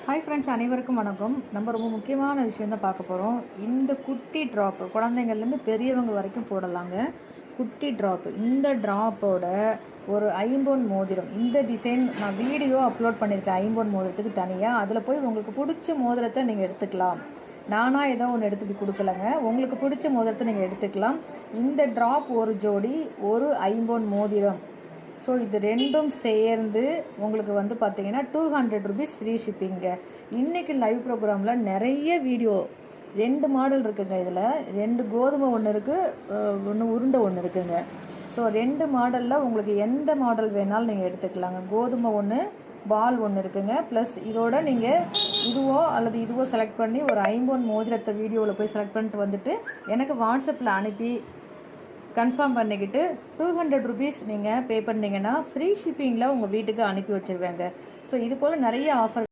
Hi friends, அனைவருக்கும் வணக்கம். நம்ம ரொம்ப முக்கியமான விஷயம் தான் பார்க்க போகிறோம். இந்த குட்டி ட்ராப்பு குழந்தைங்கள்லேருந்து பெரியவங்க வரைக்கும் போடலாங்க. குட்டி ட்ராப்பு, இந்த ட்ராப்போட ஒரு ஐம்பொன் மோதிரம், இந்த டிசைன் நான் வீடியோ அப்லோட் பண்ணியிருக்கேன். ஐம்பொன் மோதிரத்துக்கு தனியாக அதில் போய் உங்களுக்கு பிடிச்ச மோதிரத்தை நீங்கள் எடுத்துக்கலாம். நானாக ஏதோ ஒன்று எடுத்து கொடுக்கலங்க, உங்களுக்கு பிடிச்ச மோதிரத்தை நீங்கள் எடுத்துக்கலாம். இந்த ட்ராப் ஒரு ஜோடி, ஒரு ஐம்பொன் மோதிரம். ஸோ இது ரெண்டும் சேர்ந்து உங்களுக்கு வந்து பார்த்தீங்கன்னா 200 ருபீஸ் ஃப்ரீ ஷிப்பிங்க. இன்றைக்கி லைவ் ப்ரோக்ராமில் நிறைய வீடியோ, 2 மாடல் இருக்குங்க. இதில் 2 கோதுமை ஒன்று இருக்குது, ஒன்று உருண்டை ஒன்று இருக்குங்க. ஸோ 2 மாடலில் உங்களுக்கு எந்த மாடல் வேணாலும் நீங்கள் எடுத்துக்கலாங்க. கோதுமை ஒன்று, பால் ஒன்று இருக்குங்க. ப்ளஸ் இதோட நீங்கள் இதுவோ அல்லது இதுவோ செலக்ட் பண்ணி ஒரு ஐம்பொன் மோதிரத்தை வீடியோவில் போய் செலக்ட் பண்ணிட்டு வந்துட்டு எனக்கு வாட்ஸ்அப்பில் அனுப்பி கன்ஃபார்ம் பண்ணிக்கிட்டு 200 ருபீஸ் நீங்கள் பே பண்ணிங்கன்னா ஃப்ரீ ஷிப்பிங்கில் உங்கள் வீட்டுக்கு அனுப்பி வச்சுருவேங்க. ஸோ இது போல் நிறைய ஆஃபர்